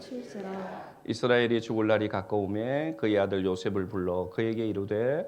칠세라. 이스라엘이 죽을 날이 가까우매 그의 아들 요셉을 불러 그에게 이르되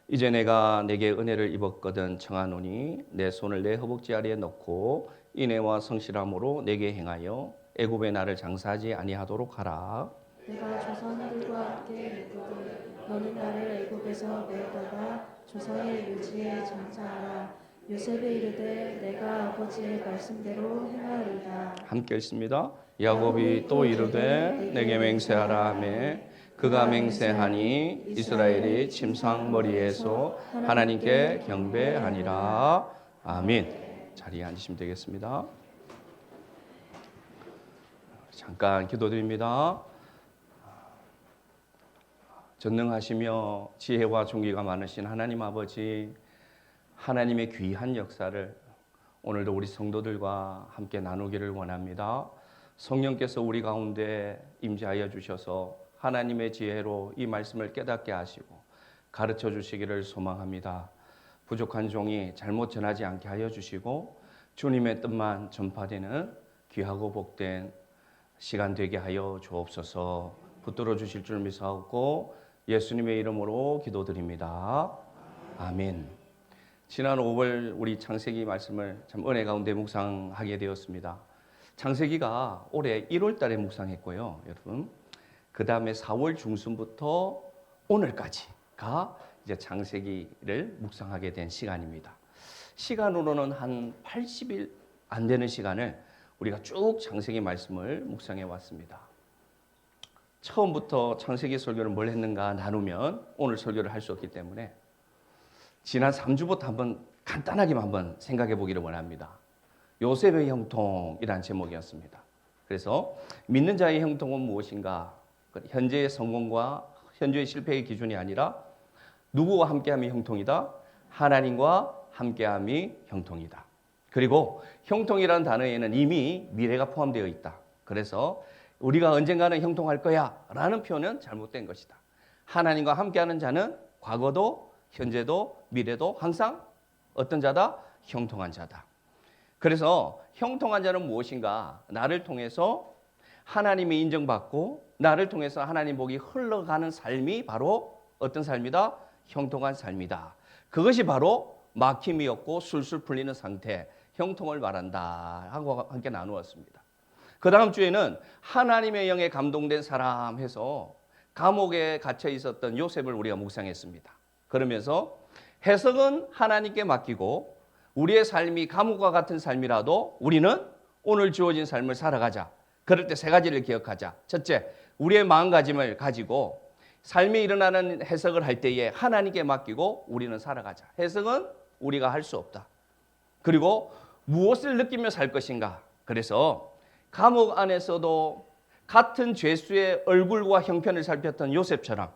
이제 내가 내게 은혜를 입었거든 청하노니 내 손을 내 허벅지 아래에 넣고 인애와 성실함으로 내게 행하여 애굽에 나를 장사하지 아니하도록 하라. 내가 조상들과 함께 있거든 너는 나를 애굽에서 내어다가 조상의 묘지에 장사하라. 요셉이 이르되 내가 아버지의 말씀대로 행하리이다. 함께 읽습니다. 야곱이 또 이르되 내게 맹세하라 하매 그가 맹세하니 이스라엘이 침상머리에서 하나님께 경배하니라. 아멘. 자리에 앉으시면 되겠습니다. 잠깐 기도드립니다. 전능하시며 지혜와 존귀가 많으신 하나님 아버지, 하나님의 귀한 역사를 오늘도 우리 성도들과 함께 나누기를 원합니다. 성령께서 우리 가운데 임재하여 주셔서 하나님의 지혜로 이 말씀을 깨닫게 하시고 가르쳐 주시기를 소망합니다. 부족한 종이 잘못 전하지 않게 하여 주시고 주님의 뜻만 전파되는 귀하고 복된 시간 되게 하여 주옵소서. 붙들어 주실 줄 믿사옵고 예수님의 이름으로 기도드립니다. 아멘. 지난 5월 우리 창세기 말씀을 참 은혜 가운데 묵상하게 되었습니다. 창세기가 올해 1월 달에 묵상했고요, 여러분. 그 다음에 4월 중순부터 오늘까지가 이제 창세기를 묵상하게 된 시간입니다. 시간으로는 한 80일 안 되는 시간을 우리가 쭉 창세기 말씀을 묵상해 왔습니다. 처음부터 창세기 설교를 뭘 했는가 나누면 오늘 설교를 할 수 없기 때문에 지난 3주부터 한번 간단하게만 한번 생각해 보기를 원합니다. 요셉의 형통이라는 제목이었습니다. 그래서 믿는 자의 형통은 무엇인가? 현재의 성공과 현재의 실패의 기준이 아니라 누구와 함께함이 형통이다? 하나님과 함께함이 형통이다. 그리고 형통이라는 단어에는 이미 미래가 포함되어 있다. 그래서 우리가 언젠가는 형통할 거야 라는 표현은 잘못된 것이다. 하나님과 함께하는 자는 과거도 현재도 미래도 항상 어떤 자다? 형통한 자다. 그래서 형통한 자는 무엇인가? 나를 통해서 하나님이 인정받고 나를 통해서 하나님 복이 흘러가는 삶이 바로 어떤 삶이다? 형통한 삶이다. 그것이 바로 막힘이 없고 술술 풀리는 상태, 형통을 말한다 하고 함께 나누었습니다. 그 다음 주에는 하나님의 영에 감동된 사람 해서 감옥에 갇혀 있었던 요셉을 우리가 묵상했습니다. 그러면서 해석은 하나님께 맡기고 우리의 삶이 감옥과 같은 삶이라도 우리는 오늘 주어진 삶을 살아가자. 그럴 때 세 가지를 기억하자. 첫째, 우리의 마음가짐을 가지고 삶이 일어나는 해석을 할 때에 하나님께 맡기고 우리는 살아가자. 해석은 우리가 할 수 없다. 그리고 무엇을 느끼며 살 것인가. 그래서 감옥 안에서도 같은 죄수의 얼굴과 형편을 살폈던 요셉처럼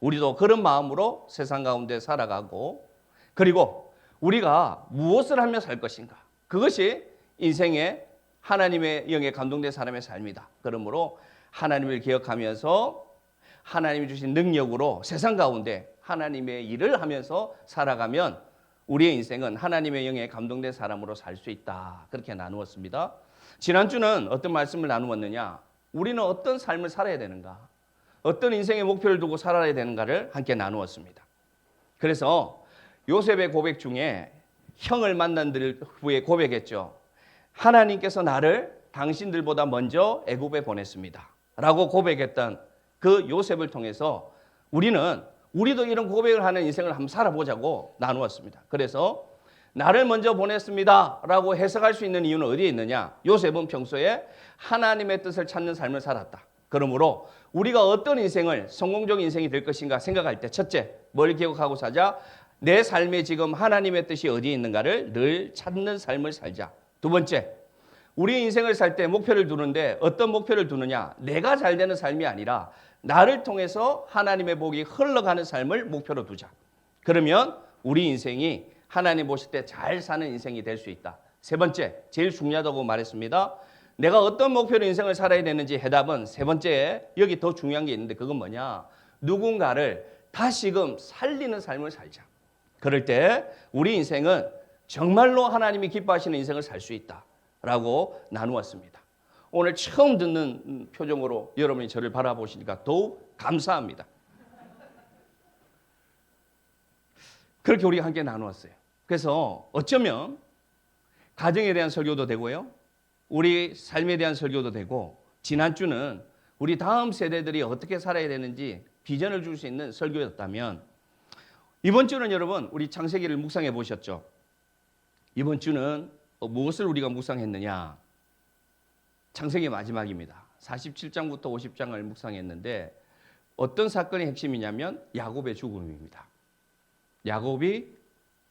우리도 그런 마음으로 세상 가운데 살아가고 그리고 우리가 무엇을 하며 살 것인가. 그것이 인생의 하나님의 영에 감동된 사람의 삶이다. 그러므로 하나님을 기억하면서 하나님이 주신 능력으로 세상 가운데 하나님의 일을 하면서 살아가면 우리의 인생은 하나님의 영에 감동된 사람으로 살 수 있다. 그렇게 나누었습니다. 지난주는 어떤 말씀을 나누었느냐? 우리는 어떤 삶을 살아야 되는가? 어떤 인생의 목표를 두고 살아야 되는가를 함께 나누었습니다. 그래서 요셉의 고백 중에 형을 만난 후에 고백했죠. 하나님께서 나를 당신들보다 먼저 애굽에 보냈습니다. 라고 고백했던 그 요셉을 통해서 우리도 이런 고백을 하는 인생을 한번 살아보자고 나누었습니다. 그래서 나를 먼저 보냈습니다 라고 해석할 수 있는 이유는 어디에 있느냐? 요셉은 평소에 하나님의 뜻을 찾는 삶을 살았다. 그러므로 우리가 어떤 인생을 성공적인 인생이 될 것인가 생각할 때 첫째, 뭘 기억하고 사자? 내 삶에 지금 하나님의 뜻이 어디에 있는가를 늘 찾는 삶을 살자. 두 번째, 우리 인생을 살 때 목표를 두는데 어떤 목표를 두느냐? 내가 잘 되는 삶이 아니라 나를 통해서 하나님의 복이 흘러가는 삶을 목표로 두자. 그러면 우리 인생이 하나님 보실 때 잘 사는 인생이 될 수 있다. 세 번째, 제일 중요하다고 말했습니다. 내가 어떤 목표로 인생을 살아야 되는지 해답은 세 번째에 여기 더 중요한 게 있는데 그건 뭐냐? 누군가를 다시금 살리는 삶을 살자. 그럴 때 우리 인생은 정말로 하나님이 기뻐하시는 인생을 살 수 있다라고 나누었습니다. 오늘 처음 듣는 표정으로 여러분이 저를 바라보시니까 더욱 감사합니다. 그렇게 우리가 함께 나누었어요. 그래서 어쩌면 가정에 대한 설교도 되고요. 우리 삶에 대한 설교도 되고, 지난주는 우리 다음 세대들이 어떻게 살아야 되는지 비전을 줄 수 있는 설교였다면, 이번 주는 여러분 우리 창세기를 묵상해 보셨죠? 이번 주는 무엇을 우리가 묵상했느냐? 창세기 마지막입니다. 47장부터 50장을 묵상했는데 어떤 사건의 핵심이냐면 야곱의 죽음입니다. 야곱이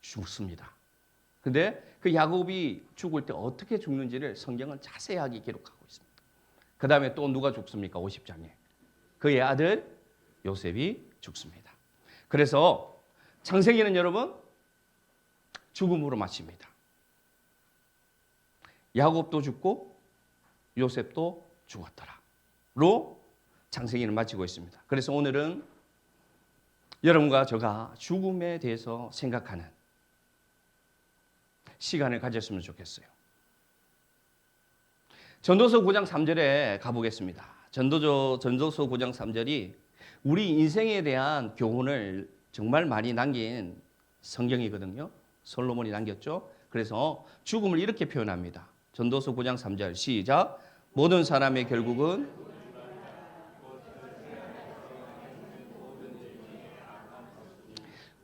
죽습니다. 근데 그 야곱이 죽을 때 어떻게 죽는지를 성경은 자세하게 기록하고 있습니다. 그 다음에 또 누가 죽습니까? 50장에. 그의 아들 요셉이 죽습니다. 그래서 창세기는 여러분 죽음으로 마칩니다. 야곱도 죽고 요셉도 죽었더라.로 창세기를 마치고 있습니다. 그래서 오늘은 여러분과 제가 죽음에 대해서 생각하는 시간을 가졌으면 좋겠어요. 전도서 9장 3절에 가보겠습니다. 전도서 9장 3절이 우리 인생에 대한 교훈을 정말 많이 남긴 성경이거든요. 솔로몬이 남겼죠. 그래서 죽음을 이렇게 표현합니다. 전도서 9장 3절 시작. 모든 사람의 결국은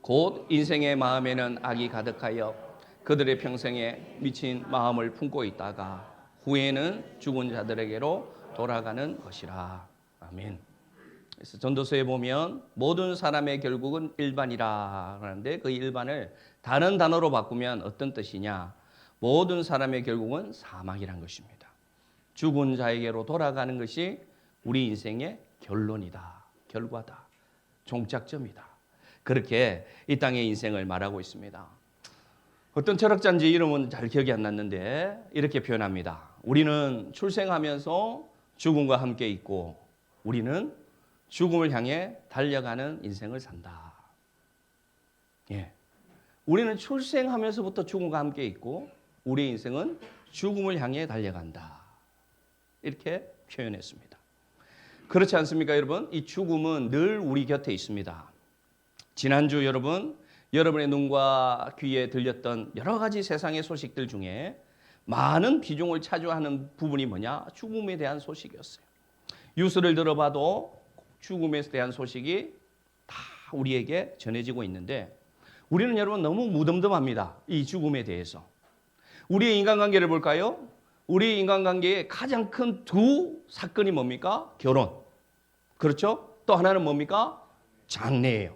곧 인생의 마음에는 악이 가득하여 그들의 평생에 미친 마음을 품고 있다가 후에는 죽은 자들에게로 돌아가는 것이라. 아멘. 그래서 전도서에 보면 모든 사람의 결국은 일반이라 하는데 그 일반을 다른 단어로 바꾸면 어떤 뜻이냐? 모든 사람의 결국은 사망이란 것입니다. 죽은 자에게로 돌아가는 것이 우리 인생의 결론이다. 결과다. 종착점이다. 그렇게 이 땅의 인생을 말하고 있습니다. 어떤 철학자인지 이름은 잘 기억이 안 났는데 이렇게 표현합니다. 우리는 출생하면서 죽음과 함께 있고 우리는 죽음을 향해 달려가는 인생을 산다. 예. 우리는 출생하면서부터 죽음과 함께 있고 우리 인생은 죽음을 향해 달려간다. 이렇게 표현했습니다. 그렇지 않습니까, 여러분? 이 죽음은 늘 우리 곁에 있습니다. 지난주 여러분의 눈과 귀에 들렸던 여러 가지 세상의 소식들 중에 많은 비중을 차지하는 부분이 뭐냐? 죽음에 대한 소식이었어요. 뉴스를 들어봐도 죽음에 대한 소식이 다 우리에게 전해지고 있는데 우리는 여러분 너무 무덤덤합니다. 이 죽음에 대해서. 우리의 인간관계를 볼까요? 우리 인간관계의 가장 큰 두 사건이 뭡니까? 결혼. 그렇죠? 또 하나는 뭡니까? 장례예요.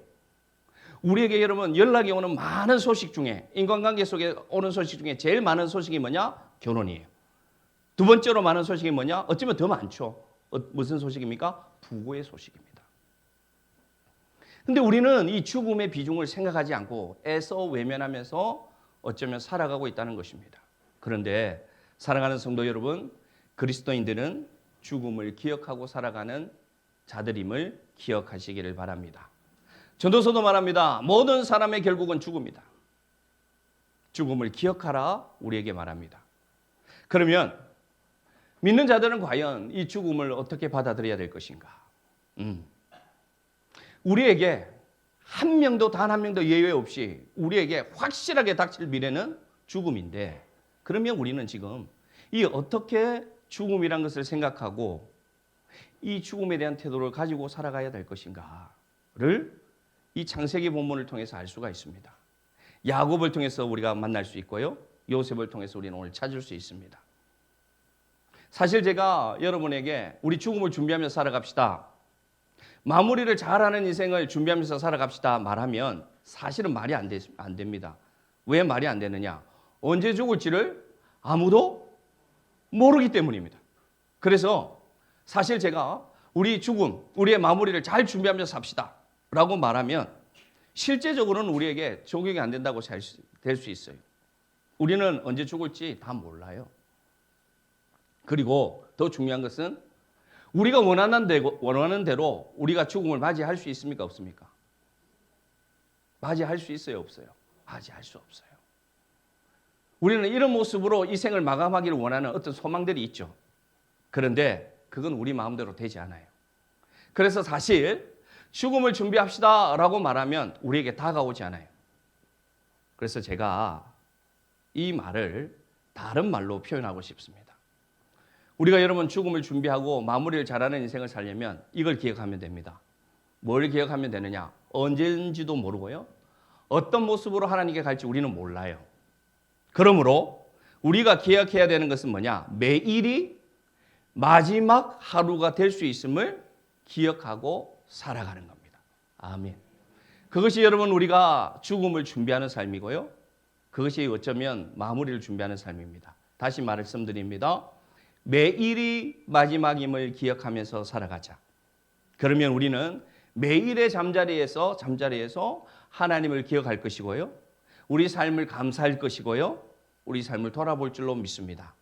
우리에게 여러분 연락이 오는 많은 소식 중에 인간관계 속에 오는 소식 중에 제일 많은 소식이 뭐냐? 결혼이에요. 두 번째로 많은 소식이 뭐냐? 어쩌면 더 많죠. 무슨 소식입니까? 부고의 소식입니다. 근데 우리는 이 죽음의 비중을 생각하지 않고 애써 외면하면서 어쩌면 살아가고 있다는 것입니다. 그런데 사랑하는 성도 여러분, 그리스도인들은 죽음을 기억하고 살아가는 자들임을 기억하시기를 바랍니다. 전도서도 말합니다. 모든 사람의 결국은 죽음이다. 죽음을 기억하라 우리에게 말합니다. 그러면 믿는 자들은 과연 이 죽음을 어떻게 받아들여야 될 것인가? 우리에게 한 명도 단 한 명도 예외 없이 우리에게 확실하게 닥칠 미래는 죽음인데 그러면 우리는 지금 이 어떻게 죽음이란 것을 생각하고 이 죽음에 대한 태도를 가지고 살아가야 될 것인가를 이 창세기 본문을 통해서 알 수가 있습니다. 야곱을 통해서 우리가 만날 수 있고요. 요셉을 통해서 우리는 오늘 찾을 수 있습니다. 사실 제가 여러분에게 우리 죽음을 준비하면서 살아갑시다. 마무리를 잘하는 인생을 준비하면서 살아갑시다 말하면 사실은 말이 안 됩니다. 왜 말이 안 되느냐? 언제 죽을지를 아무도 모르기 때문입니다. 그래서 사실 제가 우리 죽음, 우리의 마무리를 잘 준비하면서 삽시다 라고 말하면 실제적으로는 우리에게 적용이 안 된다고 될 수 있어요. 우리는 언제 죽을지 다 몰라요. 그리고 더 중요한 것은 우리가 원하는 대로 우리가 죽음을 맞이할 수 있습니까? 없습니까? 맞이할 수 있어요? 없어요? 맞이할 수 없어요. 우리는 이런 모습으로 이 생을 마감하기를 원하는 어떤 소망들이 있죠. 그런데 그건 우리 마음대로 되지 않아요. 그래서 사실 죽음을 준비합시다라고 말하면 우리에게 다가오지 않아요. 그래서 제가 이 말을 다른 말로 표현하고 싶습니다. 우리가 여러분 죽음을 준비하고 마무리를 잘하는 인생을 살려면 이걸 기억하면 됩니다. 뭘 기억하면 되느냐? 언제인지도 모르고요. 어떤 모습으로 하나님께 갈지 우리는 몰라요. 그러므로 우리가 기억해야 되는 것은 뭐냐? 매일이 마지막 하루가 될 수 있음을 기억하고 살아가는 겁니다. 아멘. 그것이 여러분 우리가 죽음을 준비하는 삶이고요. 그것이 어쩌면 마무리를 준비하는 삶입니다. 다시 말씀드립니다. 매일이 마지막임을 기억하면서 살아가자. 그러면 우리는 매일의 잠자리에서 하나님을 기억할 것이고요. 우리 삶을 감사할 것이고요. 우리 삶을 돌아볼 줄로 믿습니다.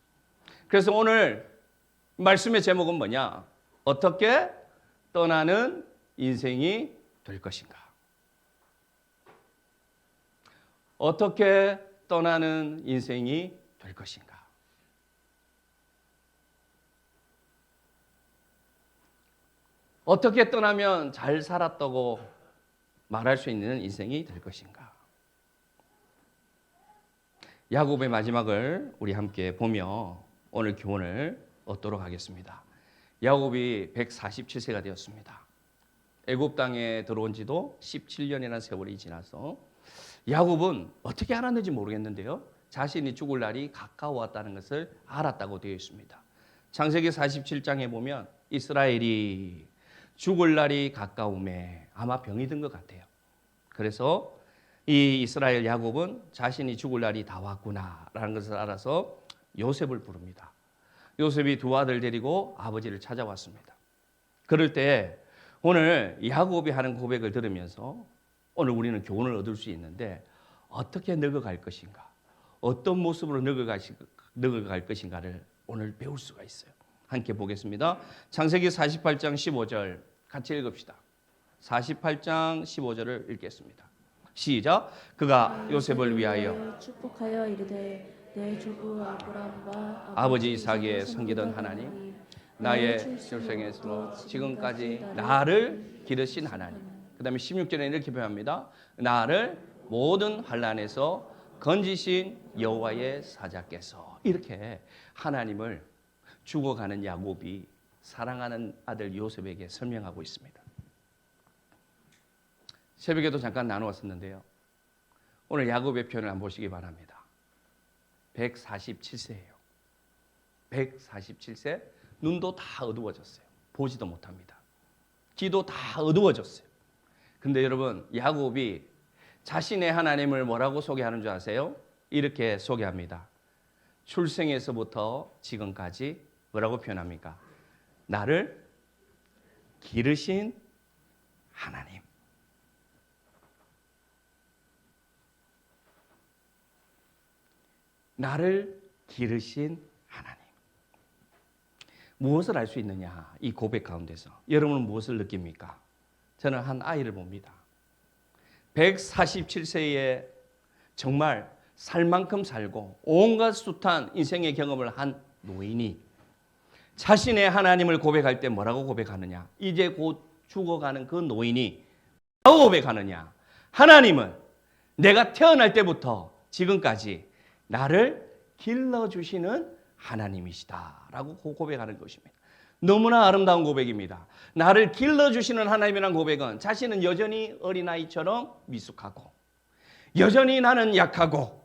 그래서 오늘 말씀의 제목은 뭐냐? 어떻게 떠나는 인생이 될 것인가? 어떻게 떠나는 인생이 될 것인가? 어떻게 떠나면 잘 살았다고 말할 수 있는 인생이 될 것인가? 야곱의 마지막을 우리 함께 보며 오늘 교훈을 얻도록 하겠습니다. 야곱이 147세가 되었습니다. 애굽 땅에 들어온 지도 17년이라는 세월이 지나서 야곱은 어떻게 알았는지 모르겠는데요. 자신이 죽을 날이 가까워왔다는 것을 알았다고 되어 있습니다. 창세기 47장에 보면 이스라엘이 죽을 날이 가까움에 아마 병이 든 것 같아요. 그래서 이 이스라엘 야곱은 자신이 죽을 날이 다 왔구나라는 것을 알아서 요셉을 부릅니다. 요셉이 두 아들 데리고 아버지를 찾아왔습니다. 그럴 때 오늘 야곱이 하는 고백을 들으면서 오늘 우리는 교훈을 얻을 수 있는데 어떻게 늙어갈 것인가, 어떤 모습으로 늙어갈 것인가를 오늘 배울 수가 있어요. 함께 보겠습니다. 창세기 48장 15절 같이 읽읍시다. 48장 15절을 읽겠습니다. 시작. 그가 요셉을 위하여 축복하여 이르되 내 주부 아브라함과 아버지 이삭에 섬기던 하나님, 나의 출생에서 지금까지 나를 기르신 하나님. 그 다음에 16절에 이렇게 표현합니다. 나를 모든 환난에서 건지신 여호와의 사자께서. 이렇게 하나님을 죽어가는 야곱이 사랑하는 아들 요셉에게 설명하고 있습니다. 새벽에도 잠깐 나누었었는데요. 오늘 야곱의 표현을 한번 보시기 바랍니다. 147세예요. 147세, 눈도 다 어두워졌어요. 보지도 못합니다. 귀도 다 어두워졌어요. 근데 여러분, 야곱이 자신의 하나님을 뭐라고 소개하는 줄 아세요? 이렇게 소개합니다. 출생에서부터 지금까지 뭐라고 표현합니까? 나를 기르신 하나님. 나를 기르신 하나님. 무엇을 알 수 있느냐? 이 고백 가운데서 여러분은 무엇을 느낍니까? 저는 한 아이를 봅니다. 147세에 정말 살 만큼 살고 온갖 숱한 인생의 경험을 한 노인이 자신의 하나님을 고백할 때 뭐라고 고백하느냐? 이제 곧 죽어가는 그 노인이 뭐라고 고백하느냐? 하나님은 내가 태어날 때부터 지금까지 나를 길러주시는 하나님이시다라고 고백하는 것입니다. 너무나 아름다운 고백입니다. 나를 길러주시는 하나님이라는 고백은 자신은 여전히 어린아이처럼 미숙하고 여전히 나는 약하고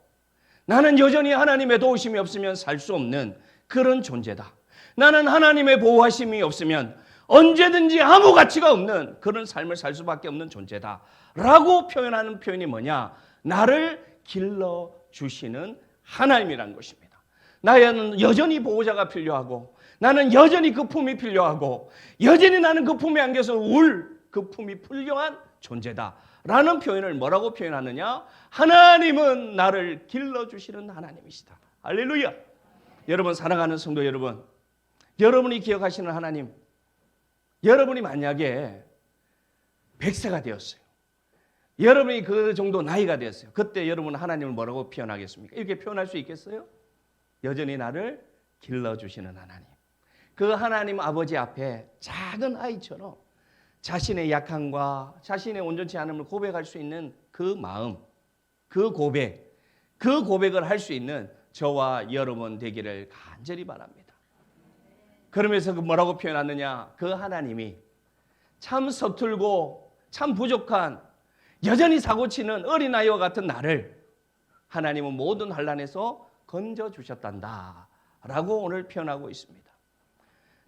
나는 여전히 하나님의 도우심이 없으면 살 수 없는 그런 존재다. 나는 하나님의 보호하심이 없으면 언제든지 아무 가치가 없는 그런 삶을 살 수밖에 없는 존재다 라고 표현하는 표현이 뭐냐? 나를 길러주시는 하나님이라는 것입니다. 나는 여전히 보호자가 필요하고 나는 여전히 그 품이 필요하고 여전히 나는 그 품에 안겨서 울 그 품이 필요한 존재다 라는 표현을 뭐라고 표현하느냐? 하나님은 나를 길러주시는 하나님이시다. 할렐루야. 여러분, 사랑하는 성도 여러분, 여러분이 기억하시는 하나님, 여러분이 만약에 100세가 되었어요. 여러분이 그 정도 나이가 되었어요. 그때 여러분은 하나님을 뭐라고 표현하겠습니까? 이렇게 표현할 수 있겠어요? 여전히 나를 길러주시는 하나님. 그 하나님 아버지 앞에 작은 아이처럼 자신의 약함과 자신의 온전치 않음을 고백할 수 있는 그 마음, 그 고백을 할 수 있는 저와 여러분 되기를 간절히 바랍니다. 그러면서 뭐라고 표현하느냐? 그 하나님이 참 서툴고 참 부족한 여전히 사고치는 어린아이와 같은 나를 하나님은 모든 환난에서 건져주셨단다 라고 오늘 표현하고 있습니다.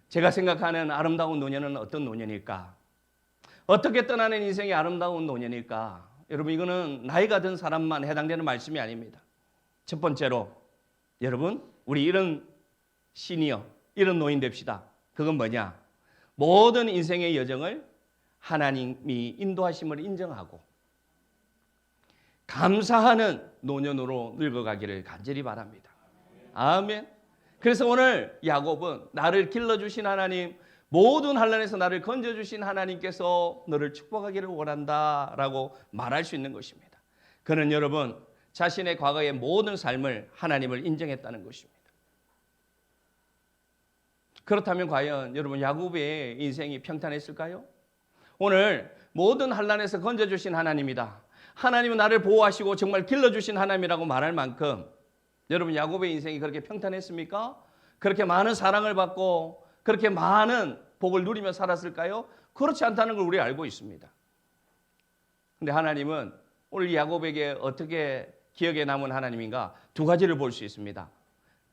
제가 생각하는 아름다운 노년은 어떤 노년일까? 어떻게 떠나는 인생이 아름다운 노년일까? 여러분, 이거는 나이가 든 사람만 해당되는 말씀이 아닙니다. 첫 번째로 여러분, 우리 이런 시니어, 이런 노인 됩시다. 그건 뭐냐? 모든 인생의 여정을 하나님이 인도하심을 인정하고 감사하는 노년으로 늙어가기를 간절히 바랍니다. 아멘. 그래서 오늘 야곱은 나를 길러주신 하나님, 모든 환난에서 나를 건져주신 하나님께서 너를 축복하기를 원한다라고 말할 수 있는 것입니다. 그는 여러분 자신의 과거의 모든 삶을 하나님을 인정했다는 것입니다. 그렇다면 과연 여러분 야곱의 인생이 평탄했을까요? 오늘 모든 환난에서 건져주신 하나님이다. 하나님은 나를 보호하시고 정말 길러주신 하나님이라고 말할 만큼 여러분 야곱의 인생이 그렇게 평탄했습니까? 그렇게 많은 사랑을 받고 그렇게 많은 복을 누리며 살았을까요? 그렇지 않다는 걸 우리 알고 있습니다. 그런데 하나님은 오늘 야곱에게 어떻게 기억에 남은 하나님인가? 두 가지를 볼 수 있습니다.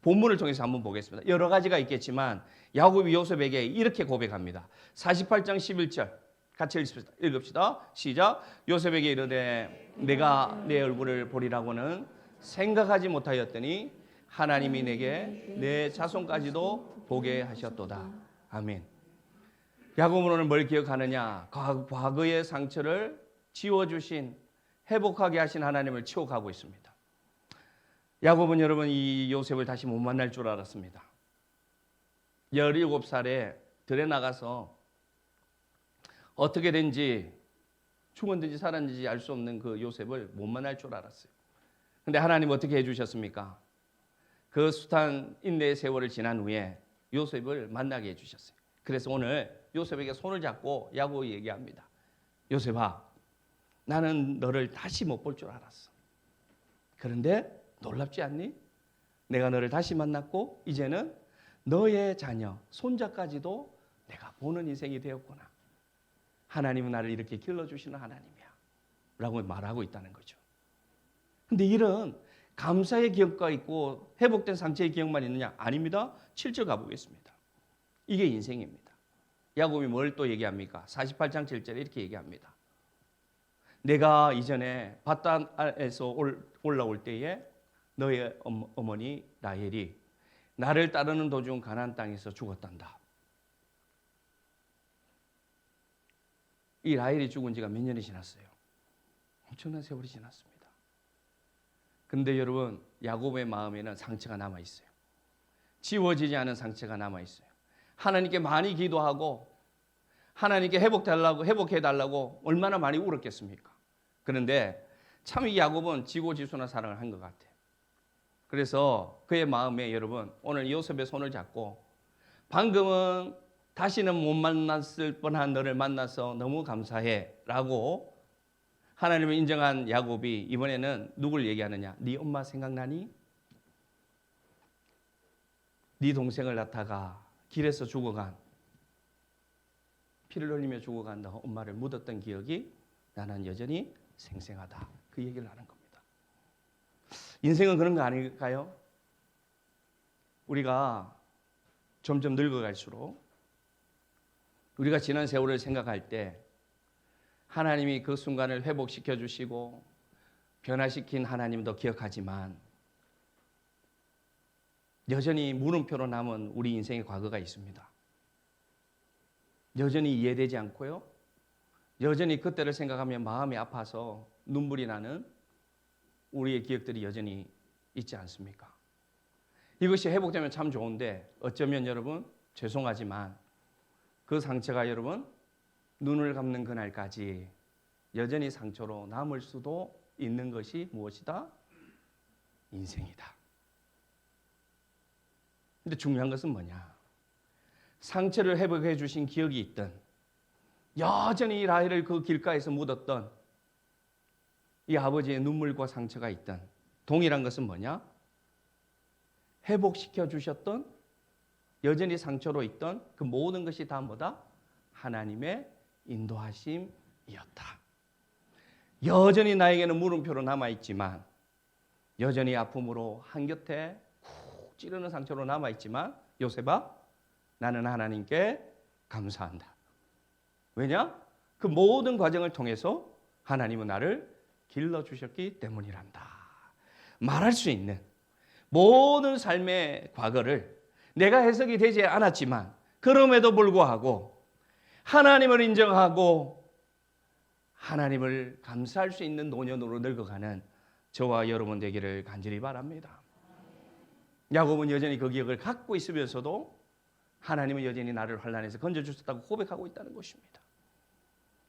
본문을 통해서 한번 보겠습니다. 여러 가지가 있겠지만 야곱이 요셉에게 이렇게 고백합니다. 48장 11절 같이 읽읍시다. 시작. 요셉에게 이르되 내가 내 얼굴을 보리라고는 생각하지 못하였더니 하나님이 내게 내 자손까지도 보게 하셨도다. 아멘. 야곱은 오늘 뭘 기억하느냐? 과거의 상처를 지워주신, 회복하게 하신 하나님을 추억하고 있습니다. 야곱은 여러분 이 요셉을 다시 못 만날 줄 알았습니다. 17살에 들에 나가서 어떻게 된지 죽었는지 살았는지 알 수 없는 그 요셉을 못 만날 줄 알았어요. 근데 하나님 어떻게 해주셨습니까? 그 숱한 인내의 세월을 지난 후에 요셉을 만나게 해주셨어요. 그래서 오늘 요셉에게 손을 잡고 야곱이 얘기합니다. 요셉아, 나는 너를 다시 못 볼 줄 알았어. 그런데 놀랍지 않니? 내가 너를 다시 만났고 이제는 너의 자녀, 손자까지도 내가 보는 인생이 되었구나. 하나님은 나를 이렇게 길러주시는 하나님이야 라고 말하고 있다는 거죠. 근데 이런 감사의 기억과 있고 회복된 상처의 기억만 있느냐? 아닙니다. 7절 가보겠습니다. 이게 인생입니다. 야곱이 뭘 또 얘기합니까? 48장 7절에 이렇게 얘기합니다. 내가 이전에 밧단에서 올라올 때에 너의 어머니 라헬이 나를 따르는 도중 가나안 땅에서 죽었단다. 이 라헬이 죽은 지가 몇 년이 지났어요? 엄청난 세월이 지났습니다. 근데 여러분 야곱의 마음에는 상처가 남아있어요. 지워지지 않은 상처가 남아있어요. 하나님께 많이 기도하고 하나님께 회복해달라고 얼마나 많이 울었겠습니까? 그런데 참 이 야곱은 지고지순한 사랑을 한 것 같아요. 그래서 그의 마음에 여러분 오늘 요셉의 손을 잡고 방금은 다시는 못 만났을 뻔한 너를 만나서 너무 감사해 라고 하나님을 인정한 야곱이 이번에는 누굴 얘기하느냐? 네 엄마 생각나니? 네 동생을 낳다가 길에서 죽어간, 피를 흘리며 죽어간 너 엄마를 묻었던 기억이 나는 여전히 생생하다. 그 얘기를 하는 겁니다. 인생은 그런 거 아닐까요? 우리가 점점 늙어갈수록 우리가 지난 세월을 생각할 때 하나님이 그 순간을 회복시켜 주시고 변화시킨 하나님도 기억하지만 여전히 물음표로 남은 우리 인생의 과거가 있습니다. 여전히 이해되지 않고요. 여전히 그때를 생각하면 마음이 아파서 눈물이 나는 우리의 기억들이 여전히 있지 않습니까? 이것이 회복되면 참 좋은데 어쩌면 여러분 죄송하지만 그 상처가 여러분 눈을 감는 그날까지 여전히 상처로 남을 수도 있는 것이 무엇이다? 인생이다. 근데 중요한 것은 뭐냐? 상처를 회복해 주신 기억이 있던, 여전히 이 라헬을 그 길가에서 묻었던 이 아버지의 눈물과 상처가 있던, 동일한 것은 뭐냐? 회복시켜 주셨던, 여전히 상처로 있던 그 모든 것이 다 뭐다? 하나님의 인도하심이었다. 여전히 나에게는 물음표로 남아있지만, 여전히 아픔으로 한곁에 쿡 찌르는 상처로 남아있지만, 요셉아, 나는 하나님께 감사한다. 왜냐? 그 모든 과정을 통해서 하나님은 나를 길러주셨기 때문이란다. 말할 수 있는 모든 삶의 과거를 내가 해석이 되지 않았지만, 그럼에도 불구하고 하나님을 인정하고 하나님을 감사할 수 있는 노년으로 늙어가는 저와 여러분 되기를 간절히 바랍니다. 야곱은 여전히 그 기억을 갖고 있으면서도 하나님은 여전히 나를 환난에서 건져주셨다고 고백하고 있다는 것입니다.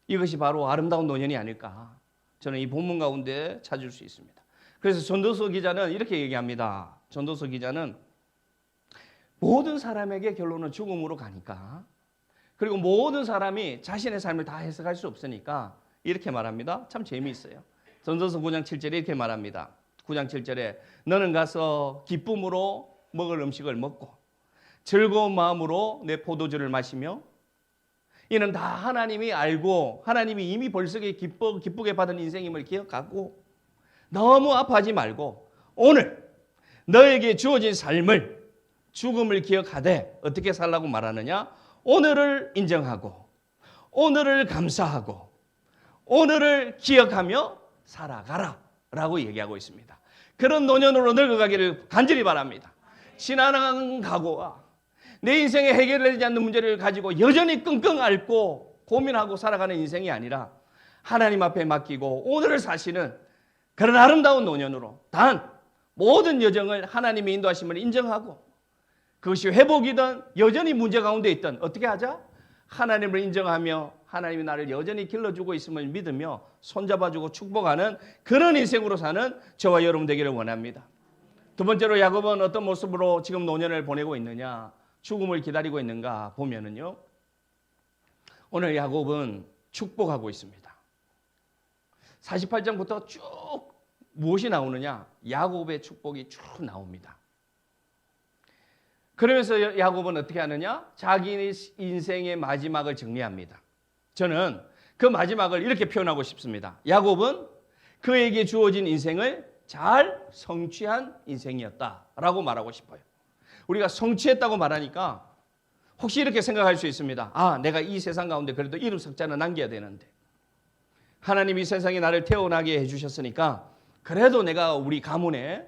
이것이 바로 아름다운 노년이 아닐까, 저는 이 본문 가운데 찾을 수 있습니다. 그래서 전도서 기자는 이렇게 얘기합니다. 전도서 기자는 모든 사람에게 결론은 죽음으로 가니까, 그리고 모든 사람이 자신의 삶을 다 해석할 수 없으니까 이렇게 말합니다. 참 재미있어요. 전도서 9장 7절에 이렇게 말합니다. 9장 7절에 너는 가서 기쁨으로 먹을 음식을 먹고 즐거운 마음으로 내 포도주를 마시며, 이는 다 하나님이 알고 하나님이 이미 벌써 기쁘게 받은 인생임을 기억하고, 너무 아파하지 말고 오늘 너에게 주어진 삶을, 죽음을 기억하되 어떻게 살라고 말하느냐? 오늘을 인정하고 오늘을 감사하고 오늘을 기억하며 살아가라 라고 얘기하고 있습니다. 그런 노년으로 늙어가기를 간절히 바랍니다. 지나간 과거와 내 인생에 해결되지 않는 문제를 가지고 여전히 끙끙 앓고 고민하고 살아가는 인생이 아니라 하나님 앞에 맡기고 오늘을 사시는 그런 아름다운 노년으로, 단 모든 여정을 하나님의 인도하심을 인정하고, 그것이 회복이든 여전히 문제 가운데 있든 어떻게 하자? 하나님을 인정하며 하나님이 나를 여전히 길러주고 있음을 믿으며 손잡아주고 축복하는 그런 인생으로 사는 저와 여러분 되기를 원합니다. 두 번째로 야곱은 어떤 모습으로 지금 노년을 보내고 있느냐, 죽음을 기다리고 있는가 보면은요, 오늘 야곱은 축복하고 있습니다. 48장부터 쭉 무엇이 나오느냐? 야곱의 축복이 쭉 나옵니다. 그러면서 야곱은 어떻게 하느냐? 자기 인생의 마지막을 정리합니다. 저는 그 마지막을 이렇게 표현하고 싶습니다. 야곱은 그에게 주어진 인생을 잘 성취한 인생이었다라고 말하고 싶어요. 우리가 성취했다고 말하니까 혹시 이렇게 생각할 수 있습니다. 아, 내가 이 세상 가운데 그래도 이름 석자는 남겨야 되는데, 하나님이 이 세상에 나를 태어나게 해주셨으니까 그래도 내가 우리 가문에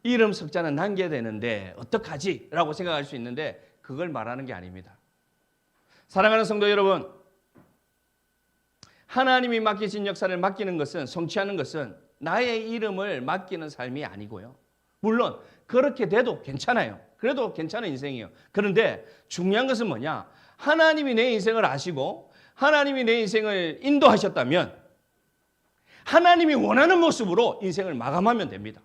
이름 석자는 남겨야 되는데 어떡하지? 라고 생각할 수 있는데, 그걸 말하는 게 아닙니다. 사랑하는 성도 여러분, 하나님이 맡기신 역사를 맡기는 것은, 성취하는 것은 나의 이름을 맡기는 삶이 아니고요. 물론 그렇게 돼도 괜찮아요. 그래도 괜찮은 인생이에요. 그런데 중요한 것은 뭐냐? 하나님이 내 인생을 아시고 하나님이 내 인생을 인도하셨다면 하나님이 원하는 모습으로 인생을 마감하면 됩니다.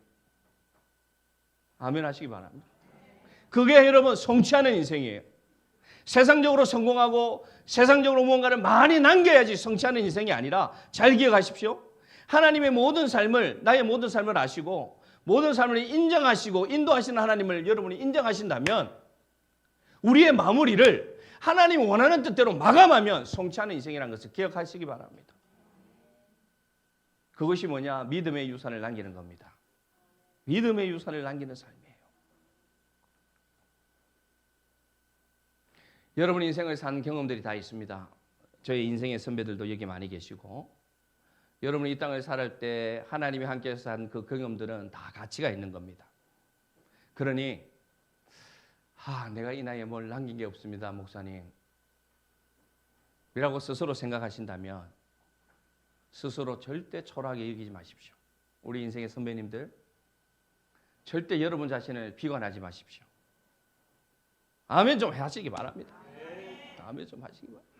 아멘 하시기 바랍니다. 그게 여러분 성취하는 인생이에요. 세상적으로 성공하고 세상적으로 무언가를 많이 남겨야지 성취하는 인생이 아니라, 잘 기억하십시오. 하나님의 모든 삶을, 나의 모든 삶을 아시고 모든 삶을 인정하시고 인도하시는 하나님을 여러분이 인정하신다면, 우리의 마무리를 하나님이 원하는 뜻대로 마감하면 성취하는 인생이라는 것을 기억하시기 바랍니다. 그것이 뭐냐? 믿음의 유산을 남기는 겁니다. 믿음의 유산을 남기는 삶이에요. 여러분 인생을 산 경험들이 다 있습니다. 저희 인생의 선배들도 여기 많이 계시고, 여러분이 이 땅을 살을 때 하나님이 함께해서 산 그 경험들은 다 가치가 있는 겁니다. 그러니 내가 이 나이에 뭘 남긴 게 없습니다, 목사님 이라고 스스로 생각하신다면 스스로 절대 초라하게 여기지 마십시오. 우리 인생의 선배님들, 절대 여러분 자신을 비관하지 마십시오. 아멘 좀 하시기 바랍니다. 아멘 좀 하시기 바랍니다.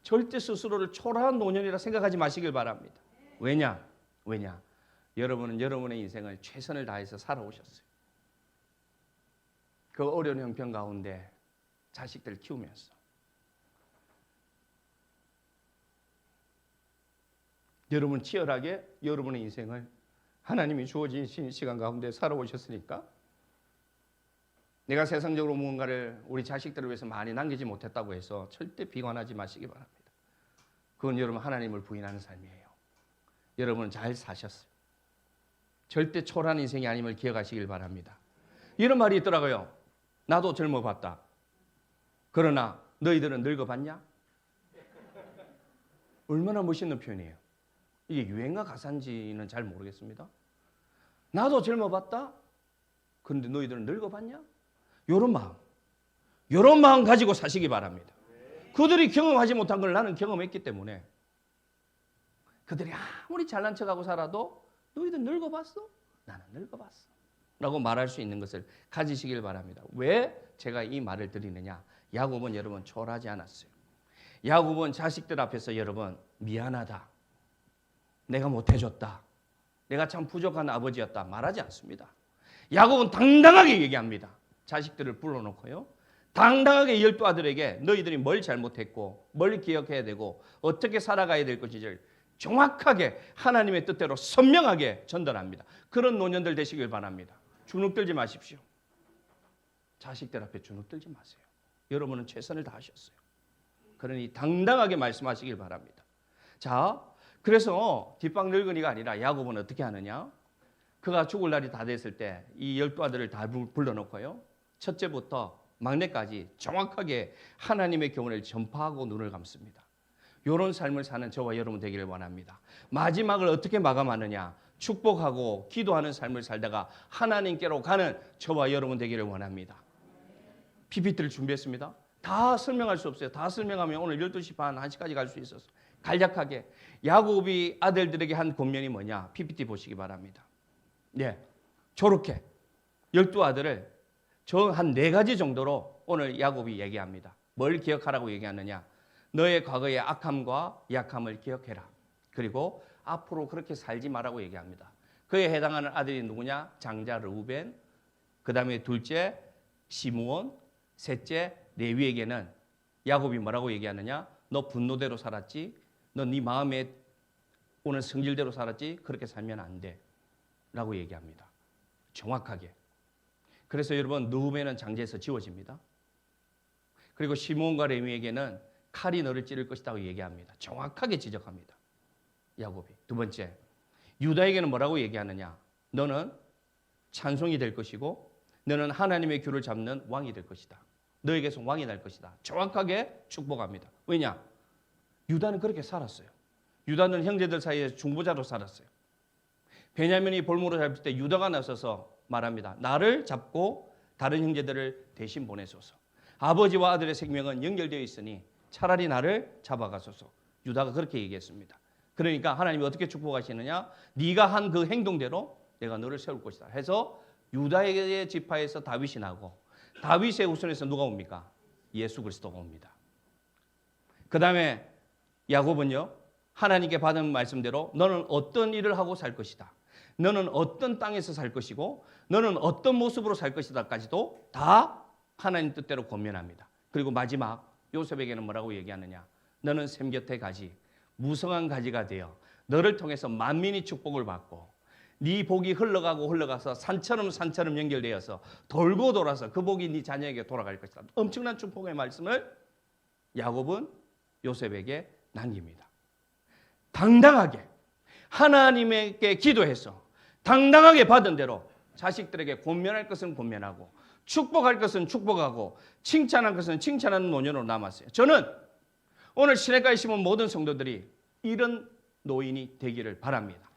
절대 스스로를 초라한 노년이라 생각하지 마시길 바랍니다. 왜냐? 여러분은 여러분의 인생을 최선을 다해서 살아오셨어요. 그 어려운 형편 가운데 자식들 키우면서. 여러분 치열하게 여러분의 인생을 하나님이 주어진 시간 가운데 살아오셨으니까 내가 세상적으로 무언가를 우리 자식들을 위해서 많이 남기지 못했다고 해서 절대 비관하지 마시기 바랍니다. 그건 여러분 하나님을 부인하는 삶이에요. 여러분은 잘 사셨어요. 절대 초라한 인생이 아님을 기억하시길 바랍니다. 이런 말이 있더라고요. 나도 젊어봤다. 그러나 너희들은 늙어봤냐? 얼마나 멋있는 표현이에요. 이게 유행가 가사인지는 잘 모르겠습니다. 나도 젊어봤다. 그런데 너희들은 늙어봤냐? 이런 마음 가지고 사시기 바랍니다. 그들이 경험하지 못한 걸 나는 경험했기 때문에 그들이 아무리 잘난 척하고 살아도 너희들 늙어봤어? 나는 늙어봤어 라고 말할 수 있는 것을 가지시길 바랍니다. 왜 제가 이 말을 드리느냐? 야곱은 여러분 초라하지 않았어요. 야곱은 자식들 앞에서 여러분 미안하다, 내가 못해줬다, 내가 참 부족한 아버지였다 말하지 않습니다. 야곱은 당당하게 얘기합니다. 자식들을 불러놓고요, 당당하게 12 아들에게 너희들이 뭘 잘못했고 뭘 기억해야 되고 어떻게 살아가야 될 것인지를 정확하게 하나님의 뜻대로 선명하게 전달합니다. 그런 노년들 되시길 바랍니다. 주눅들지 마십시오. 자식들 앞에 주눅들지 마세요. 여러분은 최선을 다하셨어요. 그러니 당당하게 말씀하시길 바랍니다. 자, 그래서 뒷방 늙은이가 아니라 야곱은 어떻게 하느냐? 그가 죽을 날이 다 됐을 때 이 12 아들을 다 불러놓고요, 첫째부터 막내까지 정확하게 하나님의 교훈을 전파하고 눈을 감습니다. 이런 삶을 사는 저와 여러분 되기를 원합니다. 마지막을 어떻게 마감하느냐? 축복하고 기도하는 삶을 살다가 하나님께로 가는 저와 여러분 되기를 원합니다. PPT를 준비했습니다. 다 설명할 수 없어요. 다 설명하면 오늘 12시 반, 1시까지 갈 수 있어서 간략하게 야곱이 아들들에게 한 권면이 뭐냐? PPT 보시기 바랍니다. 네, 저렇게 12 아들을 한 4가지 정도로 오늘 야곱이 얘기합니다. 뭘 기억하라고 얘기하느냐? 너의 과거의 악함과 약함을 기억해라. 그리고 앞으로 그렇게 살지 말라고 얘기합니다. 그에 해당하는 아들이 누구냐? 장자 르우벤, 그 다음에 둘째 시므온, 셋째 레위에게는 야곱이 뭐라고 얘기하느냐? 너 분노대로 살았지? 너 네 마음에 오는 성질대로 살았지? 그렇게 살면 안 돼 라고 얘기합니다. 정확하게. 그래서 여러분 르우벤은 장제에서 지워집니다. 그리고 시므온과 레위에게는 칼이 너를 찌를 것이라고 얘기합니다. 정확하게 지적합니다. 야곱이. 두 번째, 유다에게는 뭐라고 얘기하느냐? 너는 찬송이 될 것이고 너는 하나님의 규를 잡는 왕이 될 것이다. 너에게서 왕이 날 것이다. 정확하게 축복합니다. 왜냐? 유다는 그렇게 살았어요. 유다는 형제들 사이에 중보자로 살았어요. 베냐민이 볼모로 잡힐 때 유다가 나서서 말합니다. 나를 잡고 다른 형제들을 대신 보내소서. 아버지와 아들의 생명은 연결되어 있으니 차라리 나를 잡아가소서. 유다가 그렇게 얘기했습니다. 그러니까 하나님이 어떻게 축복하시느냐? 네가 한 그 행동대로 내가 너를 세울 것이다 해서 유다의 지파에서 다윗이 나고 다윗의 후손에서 누가 옵니까? 예수 그리스도가 옵니다. 그 다음에 야곱은요, 하나님께 받은 말씀대로 너는 어떤 일을 하고 살 것이다, 너는 어떤 땅에서 살 것이고 너는 어떤 모습으로 살 것이다까지도 다 하나님 뜻대로 권면합니다. 그리고 마지막 요셉에게는 뭐라고 얘기하느냐? 너는 샘 곁의 가지, 무성한 가지가 되어 너를 통해서 만민이 축복을 받고 네 복이 흘러가서 산처럼 연결되어서 돌고 돌아서 그 복이 네 자녀에게 돌아갈 것이다. 엄청난 축복의 말씀을 야곱은 요셉에게 남깁니다. 당당하게 하나님에게 기도해서 당당하게 받은 대로 자식들에게 권면할 것은 권면하고 축복할 것은 축복하고 칭찬할 것은 칭찬하는 노년으로 남았어요. 저는 오늘 시내가에 심은 모든 성도들이 이런 노인이 되기를 바랍니다.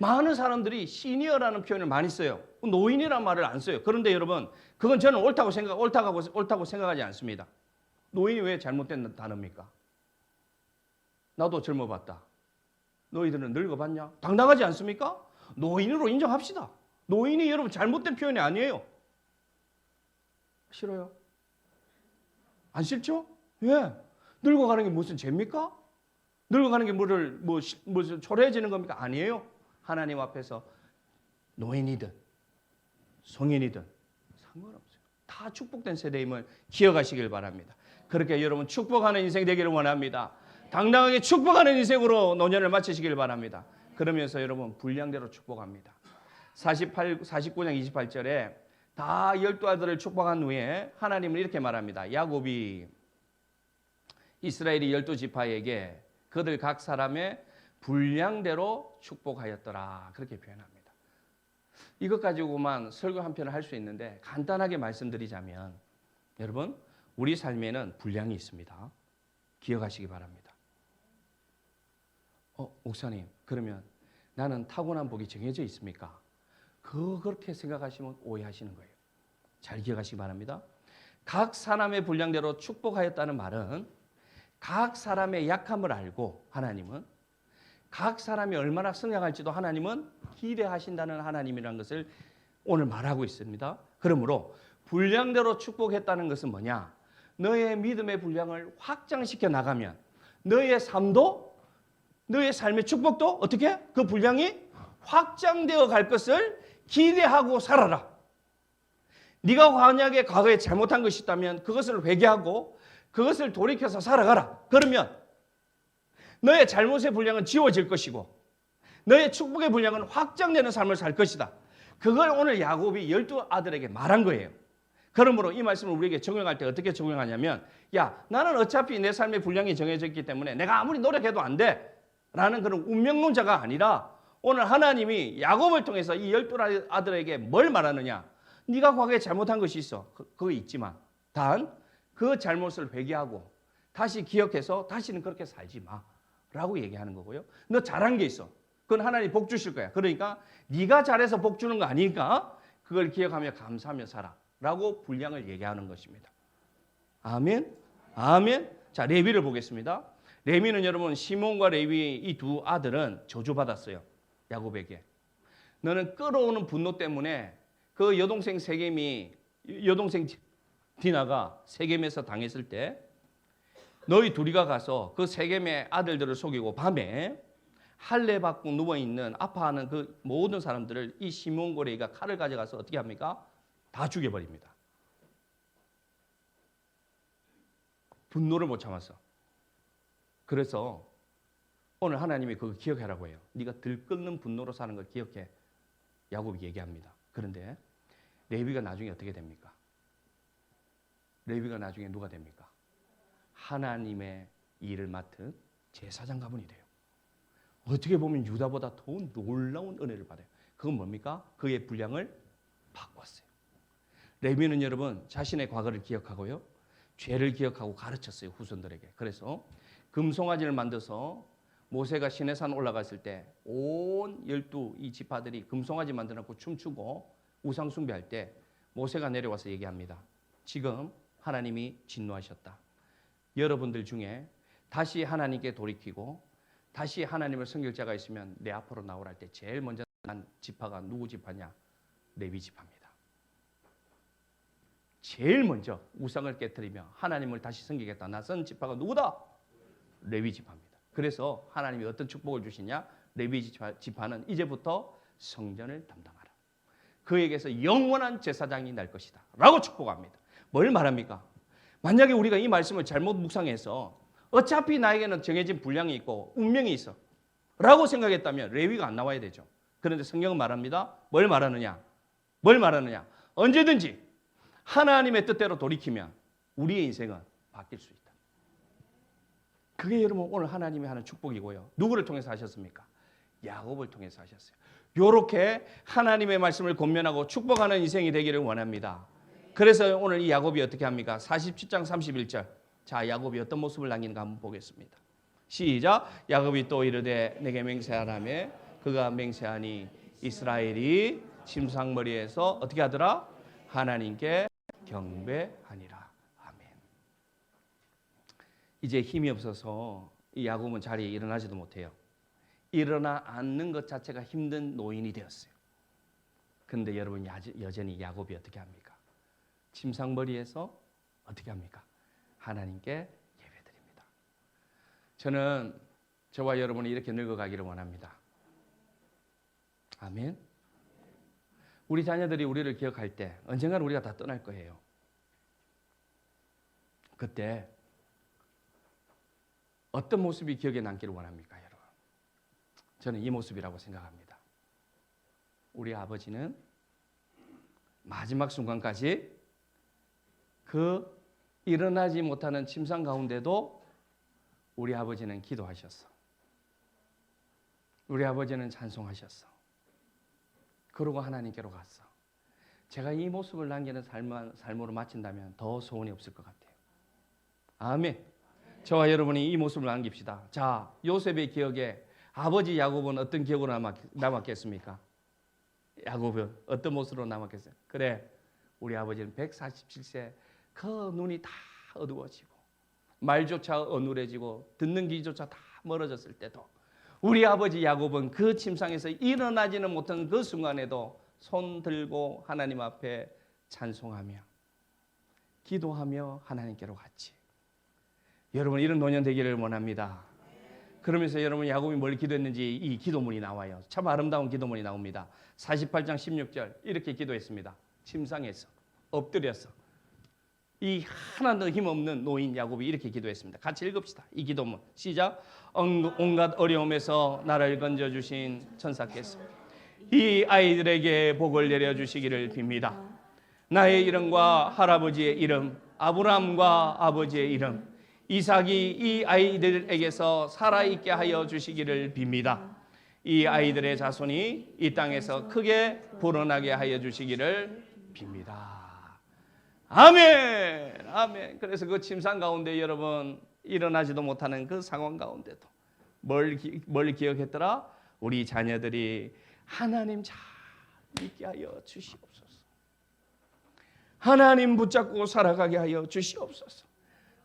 많은 사람들이 시니어라는 표현을 많이 써요. 노인이라는 말을 안 써요. 그런데 여러분, 그건 저는 옳다고 생각하지 않습니다. 노인이 왜 잘못된 단어입니까? 나도 젊어봤다. 너희들은 늙어봤냐? 당당하지 않습니까? 노인으로 인정합시다. 노인이 여러분 잘못된 표현이 아니에요. 싫어요? 안 싫죠? 왜? 늙어가는 게 무슨 죄입니까? 늙어가는 게 무슨 초라해지는 겁니까? 아니에요. 하나님 앞에서 노인이든 성인이든 상관없어요. 다 축복된 세대임을 기억하시길 바랍니다. 그렇게 여러분 축복하는 인생 되기를 원합니다. 당당하게 축복하는 인생으로 노년을 마치시길 바랍니다. 그러면서 여러분 분량대로 축복합니다. 49장 28절에 다 12아들을 축복한 후에 하나님은 이렇게 말합니다. 야곱이 이스라엘이 12지파에게 그들 각 사람의 분량대로 축복하였더라. 그렇게 표현합니다. 이것 가지고만 설교 한 편을 할 수 있는데 간단하게 말씀드리자면 여러분 우리 삶에는 분량이 있습니다. 기억하시기 바랍니다. 목사님 그러면 나는 타고난 복이 정해져 있습니까? 그렇게 생각하시면 오해하시는 거예요. 잘 기억하시기 바랍니다. 각 사람의 분량대로 축복하였다는 말은 각 사람의 약함을 알고 하나님은 각 사람이 얼마나 성장할지도 하나님은 기대하신다는 하나님이라는 것을 오늘 말하고 있습니다. 그러므로 분량대로 축복했다는 것은 뭐냐? 너의 믿음의 분량을 확장시켜 나가면 너의 삶도 너의 삶의 축복도 어떻게? 그 분량이 확장되어 갈 것을 기대하고 살아라. 네가 만약에 과거에 잘못한 것이 있다면 그것을 회개하고 그것을 돌이켜서 살아가라. 그러면 너의 잘못의 분량은 지워질 것이고 너의 축복의 분량은 확장되는 삶을 살 것이다. 그걸 오늘 야곱이 12아들에게 말한 거예요. 그러므로 이 말씀을 우리에게 적용할 때 어떻게 적용하냐면 야 나는 어차피 내 삶의 분량이 정해져 있기 때문에 내가 아무리 노력해도 안 돼 라는 그런 운명론자가 아니라 오늘 하나님이 야곱을 통해서 이 12아들에게 뭘 말하느냐. 네가 과거에 잘못한 것이 있어. 그거 있지만 단 그 잘못을 회개하고 다시 기억해서 다시는 그렇게 살지 마 라고 얘기하는 거고요. 너 잘한 게 있어. 그건 하나님 복 주실 거야. 그러니까 네가 잘해서 복 주는 거 아니니까 그걸 기억하며 감사하며 살아 라고 분량을 얘기하는 것입니다. 아멘. 아멘. 자, 레위를 보겠습니다. 레위는 여러분 시몬과 레위 이 두 아들은 저주받았어요. 야곱에게. 너는 끓어오는 분노 때문에 그 여동생 디나가 세겜에서 당했을 때 너희 둘이가 가서 그 세겜의 아들들을 속이고 밤에 할례 받고 누워있는 아파하는 그 모든 사람들을 이 시몬과 레위가 칼을 가져가서 어떻게 합니까? 다 죽여버립니다. 분노를 못 참았어. 그래서 오늘 하나님이 그거 기억하라고 해요. 네가 들끓는 분노로 사는 걸 기억해. 야곱이 얘기합니다. 그런데 레위가 나중에 어떻게 됩니까? 레위가 나중에 누가 됩니까? 하나님의 일을 맡은 제사장 가문이 돼요. 어떻게 보면 유다보다 더 놀라운 은혜를 받아요. 그건 뭡니까? 그의 분량을 바꿨어요. 레위는 여러분 자신의 과거를 기억하고요. 죄를 기억하고 가르쳤어요. 후손들에게. 그래서 금송아지를 만들어서 모세가 시내산 올라갔을 때 온 12이 지파들이 금송아지 만들어놓고 춤추고 우상 숭배할 때 모세가 내려와서 얘기합니다. 지금 하나님이 진노하셨다. 여러분들 중에 다시 하나님께 돌이키고 다시 하나님을 섬길 자가 있으면 내 앞으로 나오라 할 때 제일 먼저 난 지파가 누구 지파냐? 레위 지파입니다. 제일 먼저 우상을 깨뜨리며 하나님을 다시 섬기겠다 나선 지파가 누구다? 레위 지파입니다. 그래서 하나님이 어떤 축복을 주시냐? 레위 지파는 이제부터 성전을 담당하라. 그에게서 영원한 제사장이 날 것이다 라고 축복합니다. 뭘 말합니까? 만약에 우리가 이 말씀을 잘못 묵상해서 어차피 나에게는 정해진 분량이 있고 운명이 있어 라고 생각했다면 레위가 안 나와야 되죠. 그런데 성경은 말합니다. 뭘 말하느냐? 언제든지 하나님의 뜻대로 돌이키면 우리의 인생은 바뀔 수 있다. 그게 여러분 오늘 하나님이 하는 축복이고요. 누구를 통해서 하셨습니까? 야곱을 통해서 하셨어요. 이렇게 하나님의 말씀을 권면하고 축복하는 인생이 되기를 원합니다. 그래서 오늘 이 야곱이 어떻게 합니까? 47장 31절. 자, 야곱이 어떤 모습을 남기는가 한번 보겠습니다. 시작. 야곱이 또 이르되 내게 맹세하라매 그가 맹세하니 이스라엘이 침상머리에서 어떻게 하더라? 하나님께 경배하니라. 아멘. 이제 힘이 없어서 이 야곱은 자리에 일어나지도 못해요. 일어나 앉는 것 자체가 힘든 노인이 되었어요. 그런데 여러분 여전히 야곱이 어떻게 합니까? 침상머리에서 어떻게 합니까? 하나님께 예배드립니다. 저는 저와 여러분이 이렇게 늙어가기를 원합니다. 아멘. 우리 자녀들이 우리를 기억할 때 언젠가는 우리가 다 떠날 거예요. 그때 어떤 모습이 기억에 남기를 원합니까, 여러분? 저는 이 모습이라고 생각합니다. 우리 아버지는 마지막 순간까지 그 일어나지 못하는 침상 가운데도 우리 아버지는 기도하셨어. 우리 아버지는 찬송하셨어. 그러고 하나님께로 갔어. 제가 이 모습을 남기는 삶으로 마친다면 더 소원이 없을 것 같아요. 아멘. 저와 여러분이 이 모습을 남깁시다. 자, 요셉의 기억에 아버지 야곱은 어떤 기억으로 남았겠습니까? 야곱은 어떤 모습으로 남았겠어요? 그래, 우리 아버지는 147세 그 눈이 다 어두워지고 말조차 어눌해지고 듣는 귀조차 다 멀어졌을 때도 우리 아버지 야곱은 그 침상에서 일어나지는 못한 그 순간에도 손 들고 하나님 앞에 찬송하며 기도하며 하나님께로 갔지. 여러분, 이런 노년 되기를 원합니다. 그러면서 여러분, 야곱이 뭘 기도했는지 이 기도문이 나와요. 참 아름다운 기도문이 나옵니다. 48장 16절 이렇게 기도했습니다. 침상에서 엎드려서 이 하나도 힘없는 노인 야곱이 이렇게 기도했습니다. 같이 읽읍시다. 이 기도문 시작. 온갖 어려움에서 나를 건져주신 천사께서 이 아이들에게 복을 내려주시기를 빕니다. 나의 이름과 할아버지의 이름, 아브라함과 아버지의 이름, 이삭이 이 아이들에게서 살아있게 하여 주시기를 빕니다. 이 아이들의 자손이 이 땅에서 크게 불어나게 하여 주시기를 빕니다. 아멘, 아멘. 그래서 그 침상 가운데 여러분 일어나지도 못하는 그 상황 가운데도 뭘 기억했더라? 우리 자녀들이 하나님 잘 믿게 하여 주시옵소서. 하나님 붙잡고 살아가게 하여 주시옵소서.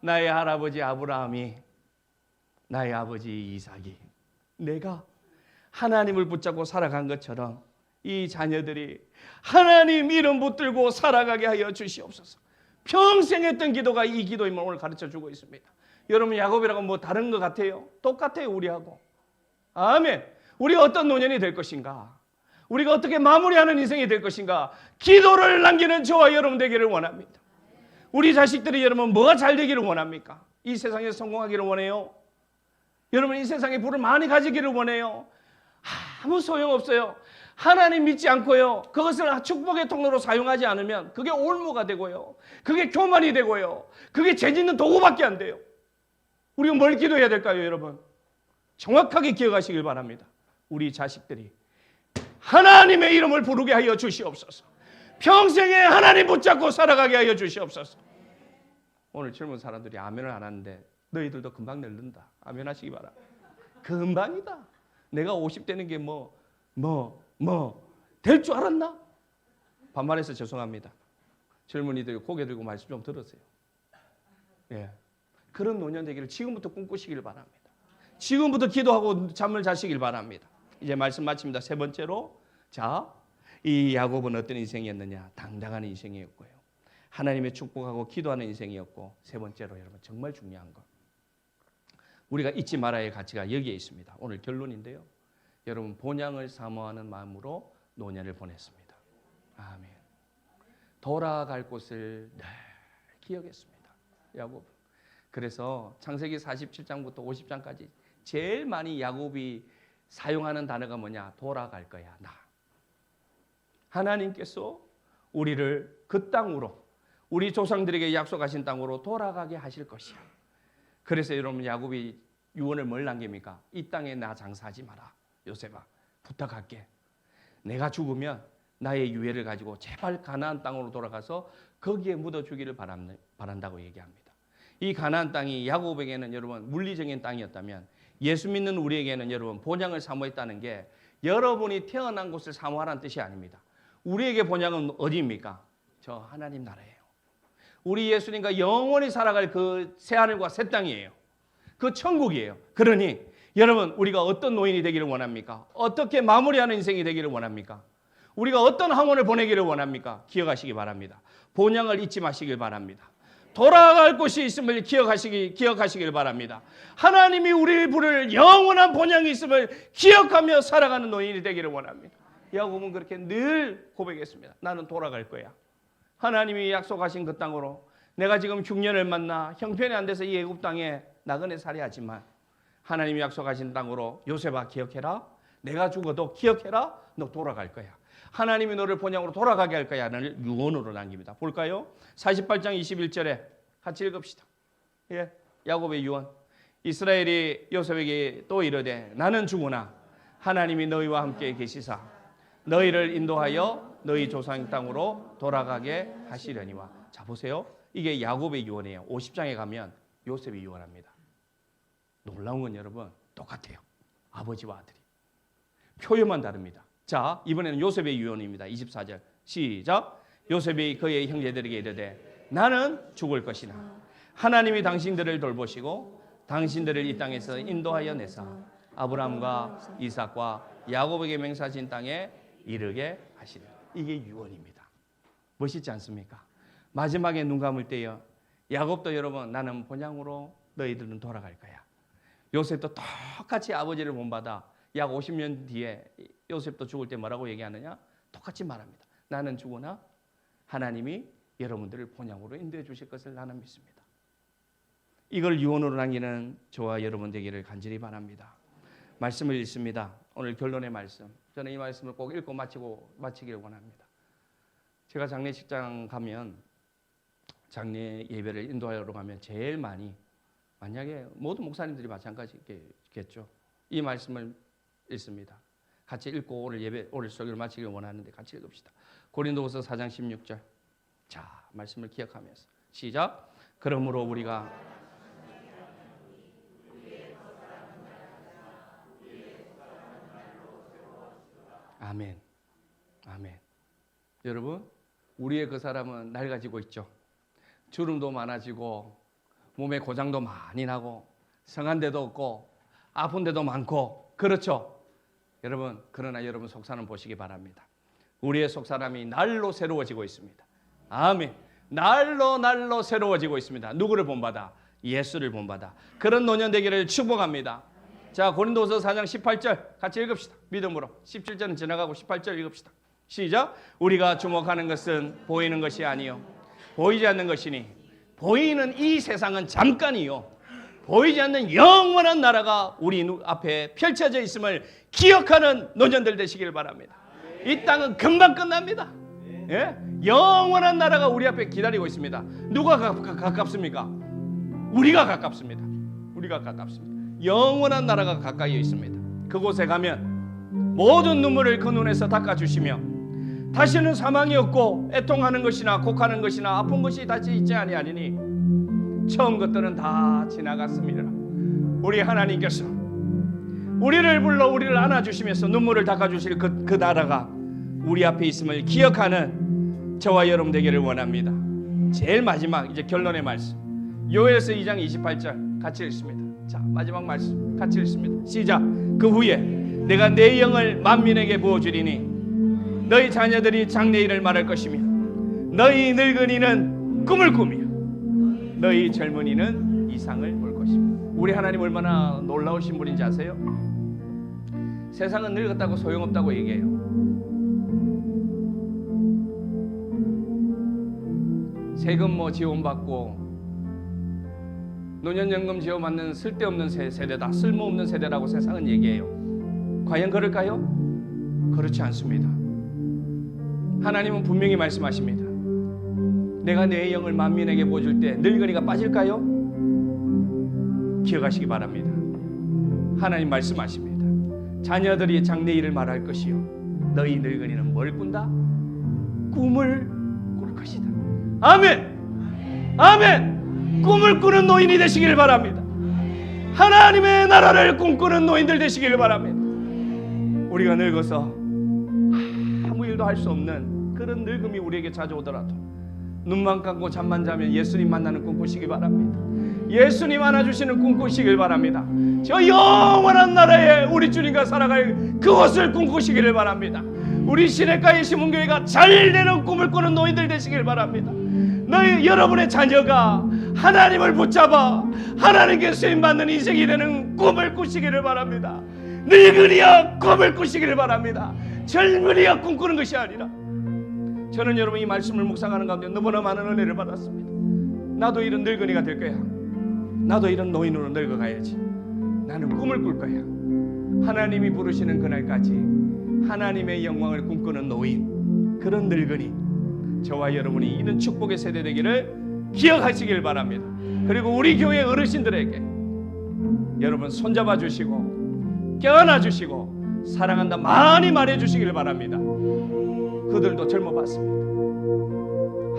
나의 할아버지 아브라함이, 나의 아버지 이삭이 내가 하나님을 붙잡고 살아간 것처럼 이 자녀들이 하나님 이름 붙들고 살아가게 하여 주시옵소서. 평생 했던 기도가 이 기도임을 오늘 가르쳐주고 있습니다. 여러분, 야곱이라고 뭐 다른 것 같아요? 똑같아요, 우리하고. 아멘. 우리가 어떤 노년이 될 것인가? 우리가 어떻게 마무리하는 인생이 될 것인가? 기도를 남기는 저와 여러분 되기를 원합니다. 우리 자식들이 여러분 뭐가 잘 되기를 원합니까? 이 세상에서 성공하기를 원해요? 여러분 이 세상에 부를 많이 가지기를 원해요? 아무 소용없어요. 하나님 믿지 않고요, 그것을 축복의 통로로 사용하지 않으면 그게 올무가 되고요, 그게 교만이 되고요, 그게 죄짓는 도구밖에 안 돼요. 우리가 뭘 기도해야 될까요, 여러분? 정확하게 기억하시길 바랍니다. 우리 자식들이 하나님의 이름을 부르게 하여 주시옵소서. 평생에 하나님 붙잡고 살아가게 하여 주시옵소서. 오늘 젊은 사람들이 아멘을 안 하는데 너희들도 금방 늙는다. 아멘 하시기 바랍니다. 금방이다. 내가 50 되는 게 될 줄 알았나? 반말해서 죄송합니다. 젊은이들 고개 들고 말씀 좀 들으세요. 예. 그런 노년 되기를 지금부터 꿈꾸시길 바랍니다. 지금부터 기도하고 잠을 자시길 바랍니다. 이제 말씀 마칩니다. 세 번째로, 자, 이 야곱은 어떤 인생이었느냐? 당당한 인생이었고요, 하나님의 축복하고 기도하는 인생이었고, 세 번째로 여러분 정말 중요한 것, 우리가 잊지 말아야 할 가치가 여기에 있습니다. 오늘 결론인데요, 여러분 본향을 사모하는 마음으로 노년을 보냈습니다. 아멘. 돌아갈 곳을 늘 기억했습니다, 야곱. 그래서 창세기 47장부터 50장까지 제일 많이 야곱이 사용하는 단어가 뭐냐? 돌아갈 거야, 나. 하나님께서 우리를 그 땅으로, 우리 조상들에게 약속하신 땅으로 돌아가게 하실 것이야. 그래서 여러분 야곱이 유언을 뭘 남깁니까? 이 땅에 나 장사하지 마라. 요셉아, 부탁할게. 내가 죽으면 나의 유해를 가지고 제발 가나안 땅으로 돌아가서 거기에 묻어주기를 바란다고 얘기합니다. 이 가나안 땅이 야곱에게는 여러분 물리적인 땅이었다면, 예수 믿는 우리에게는 여러분 본향을 사모했다는 게 여러분이 태어난 곳을 사모하라는 뜻이 아닙니다. 우리에게 본향은 어디입니까? 저 하나님 나라예요. 우리 예수님과 영원히 살아갈 그 새하늘과 새 땅이에요. 그 천국이에요. 그러니 여러분 우리가 어떤 노인이 되기를 원합니까? 어떻게 마무리하는 인생이 되기를 원합니까? 우리가 어떤 항원을 보내기를 원합니까? 기억하시기 바랍니다. 본향을 잊지 마시길 바랍니다. 돌아갈 곳이 있음을 기억하시길 바랍니다. 하나님이 우리를 부를 영원한 본향이 있음을 기억하며 살아가는 노인이 되기를 원합니다. 야곱은 그렇게 늘 고백했습니다. 나는 돌아갈 거야. 하나님이 약속하신 그 땅으로 내가 지금 흉년을 만나 형편이 안 돼서 이 애굽 땅에 나그네 살이하지만 하나님이 약속하신 땅으로 요셉아 기억해라. 내가 죽어도 기억해라. 너 돌아갈 거야. 하나님이 너를 본향으로 돌아가게 할 거야. 를 유언으로 남깁니다. 볼까요? 48장 21절에 같이 읽읍시다. 예, 야곱의 유언. 이스라엘이 요셉에게 또 이르되 나는 죽으나 하나님이 너희와 함께 계시사 너희를 인도하여 너희 조상 땅으로 돌아가게 하시려니와. 자 보세요. 이게 야곱의 유언이에요. 50장에 가면 요셉이 유언합니다. 놀라운 건 여러분 똑같아요. 아버지와 아들이. 표현만 다릅니다. 자 이번에는 요셉의 유언입니다. 24절 시작. 요셉이 그의 형제들에게 이르되 나는 죽을 것이나 하나님이 당신들을 돌보시고 당신들을 이 땅에서 인도하여 내사 아브라함과 이삭과 야곱에게 맹세하신 땅에 이르게 하시리라. 이게 유언입니다. 멋있지 않습니까? 마지막에 눈 감을 때요 야곱도 여러분 나는 본향으로 너희들은 돌아갈 거야. 요셉도 똑같이 아버지를 본받아 약 50년 뒤에 요셉도 죽을 때 뭐라고 얘기하느냐? 똑같이 말합니다. 나는 죽으나 하나님이 여러분들을 본향으로 인도해 주실 것을 나는 믿습니다. 이걸 유언으로 남기는 저와 여러분 되기를 간절히 바랍니다. 말씀을 읽습니다. 오늘 결론의 말씀. 저는 이 말씀을 꼭 읽고 마치기를 원합니다. 제가 장례식장 가면 장례 예배를 인도하러 가면 제일 많이 만약에 모든 목사님들이 마찬가지겠죠. 이 말씀을 읽습니다. 같이 읽고 오늘 설교를 마치기를 원하는데 같이 읽읍시다. 고린도후서 4장 16절. 자, 말씀을 기억하면서 시작. 그러므로 우리가 아멘. 아멘. 여러분, 우리의 그 사람은 낡아지고 있죠. 주름도 많아지고 몸에 고장도 많이 나고 성한 데도 없고 아픈 데도 많고 그렇죠. 여러분, 그러나 여러분 속사람 보시기 바랍니다. 우리의 속사람이 날로 새로워지고 있습니다. 아멘. 날로 새로워지고 있습니다. 누구를 본받아? 예수를 본받아. 그런 노년 되기를 축복합니다. 자, 고린도후서 4장 18절 같이 읽읍시다. 믿음으로. 17절은 지나가고 18절 읽읍시다. 시작. 우리가 주목하는 것은 보이는 것이 아니요 보이지 않는 것이니 보이는 이 세상은 잠깐이요 보이지 않는 영원한 나라가 우리 앞에 펼쳐져 있음을 기억하는 노년들 되시길 바랍니다. 이 땅은 금방 끝납니다. 예? 영원한 나라가 우리 앞에 기다리고 있습니다. 누가 가깝습니까? 우리가 가깝습니다. 우리가 가깝습니다. 영원한 나라가 가까이 있습니다. 그곳에 가면 모든 눈물을 그 눈에서 닦아주시며 다시는 사망이 없고 애통하는 것이나 곡하는 것이나 아픈 것이 다시 있지 아니하니 처음 것들은 다 지나갔습니다. 우리 하나님께서 우리를 불러 우리를 안아주시면서 눈물을 닦아주실 그 나라가 우리 앞에 있음을 기억하는 저와 여러분 되기를 원합니다. 제일 마지막 이제 결론의 말씀 요엘서 2장 28절 같이 읽습니다. 자, 마지막 말씀 같이 읽습니다. 시작. 그 후에 내가 내 영을 만민에게 부어주리니 너희 자녀들이 장래일을 말할 것이며 너희 늙은이는 꿈을 꾸며 너희 젊은이는 이상을 볼 것이며. 우리 하나님 얼마나 놀라우신 분인지 아세요? 세상은 늙었다고 소용없다고 얘기해요. 세금 지원받고 노년연금 지원받는 쓸데없는 세대다, 쓸모없는 세대라고 세상은 얘기해요. 과연 그럴까요? 그렇지 않습니다. 하나님은 분명히 말씀하십니다. 내가 내 영을 만민에게 보여줄 때 늙은이가 빠질까요? 기억하시기 바랍니다. 하나님 말씀하십니다. 자녀들이 장래일을 말할 것이요 너희 늙은이는 뭘 꾼다? 꿈을 꿀 것이다. 아멘. 아멘. 꿈을 꾸는 노인이 되시기를 바랍니다. 하나님의 나라를 꿈꾸는 노인들 되시기를 바랍니다. 우리가 늙어서 아무 일도 할 수 없는 그런 늙음이 우리에게 찾아오더라도 눈만 감고 잠만 자면 예수님 만나는 꿈 꾸시기 바랍니다. 예수님 안아주시는 꿈 꾸시길 바랍니다. 저 영원한 나라에 우리 주님과 살아갈 그것을 꿈꾸시기를 바랍니다. 우리 시내가의 시문교회가 잘되는 꿈을 꾸는 노인들 되시길 바랍니다. 여러분의 자녀가 하나님을 붙잡아 하나님께 쓰임받는 인생이 되는 꿈을 꾸시기를 바랍니다. 늙은이야 꿈을 꾸시기를 바랍니다. 젊은이야 꿈꾸는 것이 아니라. 저는 여러분 이 말씀을 묵상하는 가운데 너무나 많은 은혜를 받았습니다. 나도 이런 늙은이가 될 거야. 나도 이런 노인으로 늙어가야지. 나는 꿈을 꿀 거야. 하나님이 부르시는 그날까지 하나님의 영광을 꿈꾸는 노인, 그런 늙은이, 저와 여러분이 이런 축복의 세대 되기를 기억하시길 바랍니다. 그리고 우리 교회 어르신들에게 여러분 손잡아 주시고 껴안아 주시고 사랑한다 많이 말해 주시길 바랍니다. 그들도 젊어봤습니다.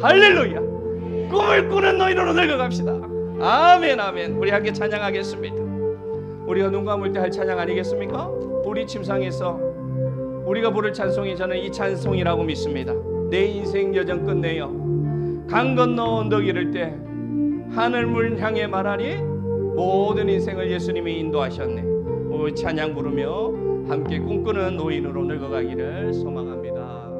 할렐루야. 꿈을 꾸는 노인으로 늙어갑시다. 아멘 아멘. 우리 함께 찬양하겠습니다. 우리가 눈 감을 때 할 찬양 아니겠습니까? 우리 침상에서 우리가 부를 찬송이 저는 이 찬송이라고 믿습니다. 내 인생 여정 끝내요 강 건너 언덕 이를 때 하늘물 향해 말하니 모든 인생을 예수님이 인도하셨네. 우리 찬양 부르며 함께 꿈꾸는 노인으로 늙어가기를 소망합니다.